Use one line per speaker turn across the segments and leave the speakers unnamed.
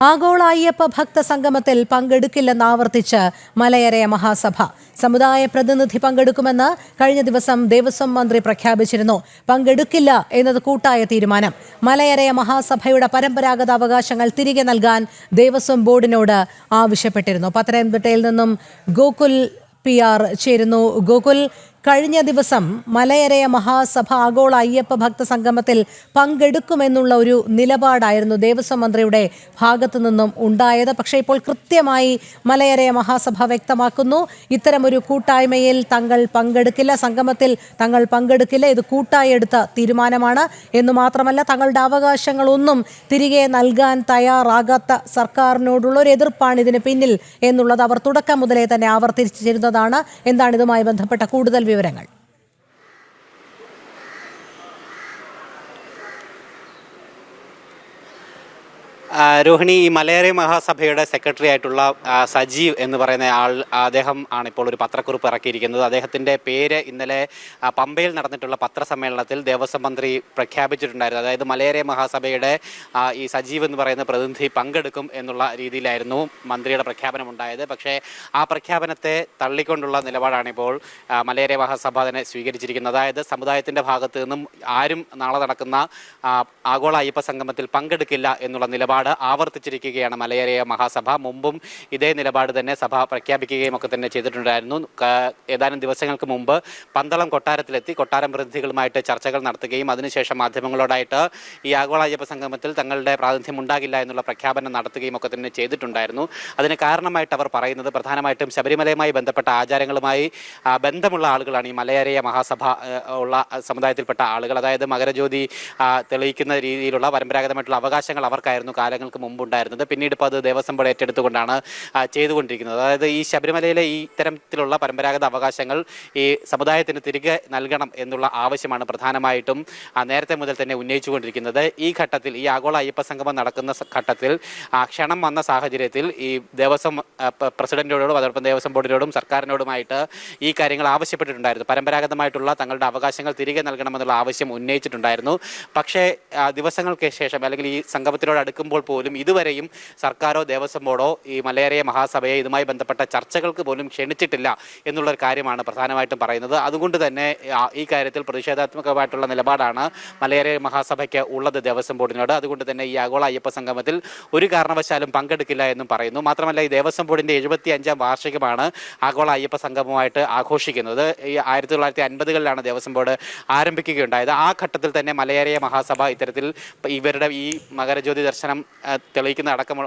ആഗോള അയ്യപ്പ ഭക്ത സംഗമത്തിൽ പങ്കെടുക്കില്ലെന്ന് ആവർത്തിച്ച് മലയരയ മഹാസഭ. സമുദായ പ്രതിനിധി പങ്കെടുക്കുമെന്ന് കഴിഞ്ഞ ദിവസം ദേവസ്വം മന്ത്രി പ്രഖ്യാപിച്ചിരുന്നു. പങ്കെടുക്കില്ല എന്നത് കൂട്ടായ തീരുമാനം. മലയരയ മഹാസഭയുടെ പരമ്പരാഗത അവകാശങ്ങൾ തിരികെ നൽകാൻ ദേവസ്വം ബോർഡിനോട് ആവശ്യപ്പെട്ടിരുന്നു. പത്തനംതിട്ടയിൽ നിന്നും ഗോകുൽ PR ചേരുന്നു. ഗോകുൽ, കഴിഞ്ഞ ദിവസം മലയരയ മഹാസഭ ആഗോള അയ്യപ്പ ഭക്ത സംഗമത്തിൽ പങ്കെടുക്കുമെന്നുള്ള ഒരു നിലപാടായിരുന്നു ദേവസ്വം മന്ത്രിയുടെ ഭാഗത്തു നിന്നും ഉണ്ടായത്. പക്ഷേ ഇപ്പോൾ കൃത്യമായി മലയരയ മഹാസഭ വ്യക്തമാക്കുന്നു, ഇത്തരമൊരു കൂട്ടായ്മയിൽ തങ്ങൾ പങ്കെടുക്കില്ല, സംഗമത്തിൽ തങ്ങൾ പങ്കെടുക്കില്ല. ഇത് കൂട്ടായി എടുത്ത തീരുമാനമാണ് എന്ന് മാത്രമല്ല, തങ്ങളുടെ അവകാശങ്ങളൊന്നും തിരികെ നൽകാൻ തയ്യാറാകാത്ത സർക്കാരിനോടുള്ള ഒരു എതിർപ്പാണ് ഇതിന് പിന്നിൽ എന്നുള്ളത് അവർ തുടക്കം മുതലേ തന്നെ ആവർത്തിച്ചിരുന്നതാണ്. എന്താണ് ഇതുമായി ബന്ധപ്പെട്ട കൂടുതൽ വിവരങ്ങൾ?
രോഹിണി, ഈ മലയരയ മഹാസഭയുടെ സെക്രട്ടറി ആയിട്ടുള്ള സജീവ് എന്ന് പറയുന്ന അദ്ദേഹം ആണ് ഇപ്പോൾ ഒരു പത്രക്കുറിപ്പ് ഇറക്കിയിരിക്കുന്നത്. അദ്ദേഹത്തിൻ്റെ പേര് ഇന്നലെ പമ്പയിൽ നടന്നിട്ടുള്ള പത്രസമ്മേളനത്തിൽ ദേവസ്വം മന്ത്രി പ്രഖ്യാപിച്ചിട്ടുണ്ടായിരുന്നു. അതായത് മലയരയ മഹാസഭയുടെ ഈ സജീവ് എന്ന് പറയുന്ന പ്രതിനിധി പങ്കെടുക്കും എന്നുള്ള രീതിയിലായിരുന്നു മന്ത്രിയുടെ പ്രഖ്യാപനം ഉണ്ടായത്. പക്ഷേ ആ പ്രഖ്യാപനത്തെ തള്ളിക്കൊണ്ടുള്ള നിലപാടാണ് ഇപ്പോൾ മലയരയ മഹാസഭ തന്നെ സ്വീകരിച്ചിരിക്കുന്നത്. അതായത് സമുദായത്തിൻ്റെ ഭാഗത്തു നിന്നും ആരും നാളെ നടക്കുന്ന ആഗോള അയ്യപ്പ സംഗമത്തിൽ പങ്കെടുക്കില്ല എന്നുള്ള നിലപാട് ആവർത്തിച്ചിരിക്കുകയാണ് മലയരയ മഹാസഭ. മുമ്പും ഇതേ നിലപാട് തന്നെ സഭ പ്രഖ്യാപിക്കുകയും ഒക്കെ തന്നെ ചെയ്തിട്ടുണ്ടായിരുന്നു. ഏതാനും ദിവസങ്ങൾക്ക് മുമ്പ് പന്തളം കൊട്ടാരത്തിലെത്തി കൊട്ടാരം പ്രതിനിധികളുമായിട്ട് ചർച്ചകൾ നടത്തുകയും അതിനുശേഷം മാധ്യമങ്ങളോടായിട്ട് ഈ ആഗോള അയ്യപ്പ സംഗമത്തിൽ തങ്ങളുടെ പ്രാതിനിധ്യം ഉണ്ടാകില്ല എന്നുള്ള പ്രഖ്യാപനം നടത്തുകയും ഒക്കെ തന്നെ ചെയ്തിട്ടുണ്ടായിരുന്നു. അതിന് കാരണമായിട്ട് അവർ പറയുന്നത് പ്രധാനമായിട്ടും ശബരിമലയുമായി ബന്ധപ്പെട്ട ആചാരങ്ങളുമായി ബന്ധമുള്ള ആളുകളാണ് ഈ മലയരയ മഹാസഭ ഉള്ള സമുദായത്തിൽപ്പെട്ട ആളുകൾ. അതായത് മകരജ്യോതി തെളിയിക്കുന്ന രീതിയിലുള്ള പരമ്പരാഗതമായിട്ടുള്ള അവകാശങ്ങൾ അവർക്കായിരുന്നു കാലങ്ങൾക്ക് മുമ്പുണ്ടായിരുന്നത്. പിന്നീട് ഇപ്പോൾ അത് ദേവസ്വം ബോർഡ് ഏറ്റെടുത്തുകൊണ്ടാണ് ചെയ്തുകൊണ്ടിരിക്കുന്നത്. അതായത് ഈ ശബരിമലയിലെ ഈ ഇത്തരത്തിലുള്ള പരമ്പരാഗത അവകാശങ്ങൾ ഈ സമുദായത്തിന് തിരികെ നൽകണം എന്നുള്ള ആവശ്യമാണ് പ്രധാനമായിട്ടും നേരത്തെ മുതൽ തന്നെ ഉന്നയിച്ചുകൊണ്ടിരിക്കുന്നത്. ഈ ഘട്ടത്തിൽ ഈ ആഗോള അയ്യപ്പ സംഗമം നടക്കുന്ന ഘട്ടത്തിൽ ക്ഷണം വന്ന സാഹചര്യത്തിൽ ഈ ദേവസ്വം പ്രസിഡന്റിനോടും അതോടൊപ്പം ദേവസ്വം ബോർഡിനോടും സർക്കാരിനോടുമായിട്ട് ഈ കാര്യങ്ങൾ ആവശ്യപ്പെട്ടിട്ടുണ്ടായിരുന്നു. പരമ്പരാഗതമായിട്ടുള്ള തങ്ങളുടെ അവകാശങ്ങൾ തിരികെ നൽകണമെന്നുള്ള ആവശ്യം ഉന്നയിച്ചിട്ടുണ്ടായിരുന്നു. പക്ഷേ ദിവസങ്ങൾക്ക് ശേഷം അല്ലെങ്കിൽ ഈ സംഗമത്തിനോട് അടുക്കുമ്പോൾ പോലും ഇതുവരെയും സർക്കാരോ ദേവസ്വം ബോർഡോ ഈ മലയരയ മഹാസഭയെ ഇതുമായി ബന്ധപ്പെട്ട ചർച്ചകൾക്ക് പോലും ക്ഷണിച്ചിട്ടില്ല എന്നുള്ളൊരു കാര്യമാണ് പ്രധാനമായിട്ടും പറയുന്നത്. അതുകൊണ്ട് തന്നെ ഈ കാര്യത്തിൽ പ്രതിഷേധാത്മകമായിട്ടുള്ള നിലപാടാണ് മലയരയ മഹാസഭയ്ക്ക് ഉള്ളത് ദേവസ്വം ബോർഡിനോട്. അതുകൊണ്ട് തന്നെ ഈ ആഗോള അയ്യപ്പ സംഗമത്തിൽ ഒരു കാരണവശാലും പങ്കെടുക്കില്ല എന്നും പറയുന്നു. മാത്രമല്ല, ഈ ദേവസ്വം ബോർഡിൻ്റെ 75ാം വാർഷികമാണ് ആഗോള അയ്യപ്പ സംഗമമായിട്ട് ആഘോഷിക്കുന്നത്. ഈ 1950കളിലാണ് ദേവസ്വം ബോർഡ് ആരംഭിക്കുകയുണ്ടായത്. ആ ഘട്ടത്തിൽ തന്നെ മലയരയ മഹാസഭ ഇത്തരത്തിൽ ഇവരുടെ ഈ മകരജ്യോതി ദർശനം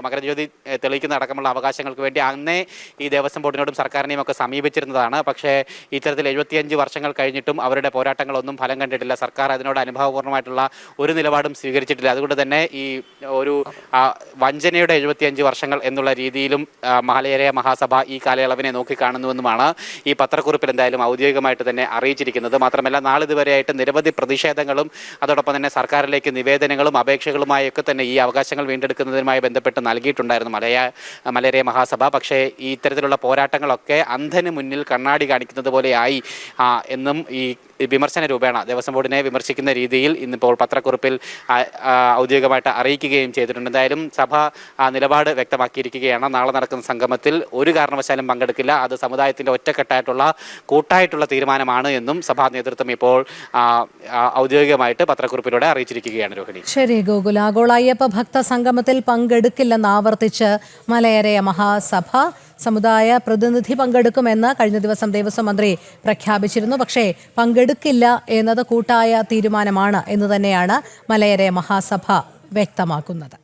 മകരജ്യോതി തെളിയിക്കുന്ന അടക്കമുള്ള അവകാശങ്ങൾക്ക് വേണ്ടി അന്നേ ഈ ദേവസ്വം ബോർഡിനോടും സർക്കാരിനെയും ഒക്കെ സമീപിച്ചിരുന്നതാണ്. പക്ഷേ ഇത്തരത്തിൽ 75 വർഷങ്ങൾ കഴിഞ്ഞിട്ടും അവരുടെ പോരാട്ടങ്ങളൊന്നും ഫലം കണ്ടിട്ടില്ല. സർക്കാർ അതിനോട് അനുഭവപൂർണ്ണമായിട്ടുള്ള ഒരു നിലപാടും സ്വീകരിച്ചിട്ടില്ല. അതുകൊണ്ട് തന്നെ ഈ ഒരു വഞ്ചനയുടെ 75 വർഷങ്ങൾ എന്നുള്ള രീതിയിലും മലയരയ മഹാസഭ ഈ കാലയളവിനെ നോക്കിക്കാണുന്നുവെന്നുമാണ് ഈ പത്രക്കുറിപ്പിൽ എന്തായാലും ഔദ്യോഗികമായിട്ട് തന്നെ അറിയിച്ചിരിക്കുന്നത്. മാത്രമല്ല, നാളിതുവരെയായിട്ട് നിരവധി പ്രതിഷേധങ്ങളും അതോടൊപ്പം തന്നെ സർക്കാരിലേക്ക് നിവേദനങ്ങളും അപേക്ഷകളുമായൊക്കെ തന്നെ ഈ അവകാശങ്ങൾ വീണ്ടെടുക്കുന്നതിനുമായി ബന്ധപ്പെട്ട് നൽകിയിട്ടുണ്ടായിരുന്നു മലയരയ മഹാസഭ. പക്ഷേ ഈ ഇത്തരത്തിലുള്ള പോരാട്ടങ്ങളൊക്കെ അന്ധന് മുന്നിൽ കണ്ണാടി കാണിക്കുന്നത് പോലെയായി എന്നും ഈ വിമർശന രൂപേണ ദേവസ്വം ബോർഡിനെ വിമർശിക്കുന്ന രീതിയിൽ ഇന്നിപ്പോൾ പത്രക്കുറിപ്പിൽ ഔദ്യോഗികമായിട്ട് അറിയിക്കുകയും ചെയ്തിട്ടുണ്ട്. എന്തായാലും സഭ നിലപാട് വ്യക്തമാക്കിയിരിക്കുകയാണ്. നാളെ നടക്കുന്ന സംഗമത്തിൽ ഒരു കാരണവശാലും പങ്കെടുക്കില്ല. അത് സമുദായത്തിൻ്റെ ഒറ്റക്കെട്ടായിട്ടുള്ള കൂട്ടായിട്ടുള്ള തീരുമാനമാണ് എന്നും സഭാ നേതൃത്വം ഇപ്പോൾ ഔദ്യോഗികമായിട്ട് പത്രക്കുറിപ്പിലൂടെ അറിയിച്ചിരിക്കുകയാണ്. രോഹിണി,
ശരി ഗോകുൽ. ആഗോള അയ്യപ്പ ഭക്ത സംഗമത്തിൽ പങ്കെടുക്കില്ലെന്ന് ആവർത്തിച്ച് മലയരയ മഹാസഭ. സമുദായ പ്രതിനിധി പങ്കെടുക്കുമെന്ന് കഴിഞ്ഞ ദിവസം ദേവസ്വം മന്ത്രി പ്രഖ്യാപിച്ചിരുന്നു. പക്ഷേ പങ്കെടുക്കില്ല എന്നത് കൂട്ടായ തീരുമാനമാണ് എന്ന് തന്നെയാണ് മലയരയ മഹാസഭ വ്യക്തമാക്കുന്നത്.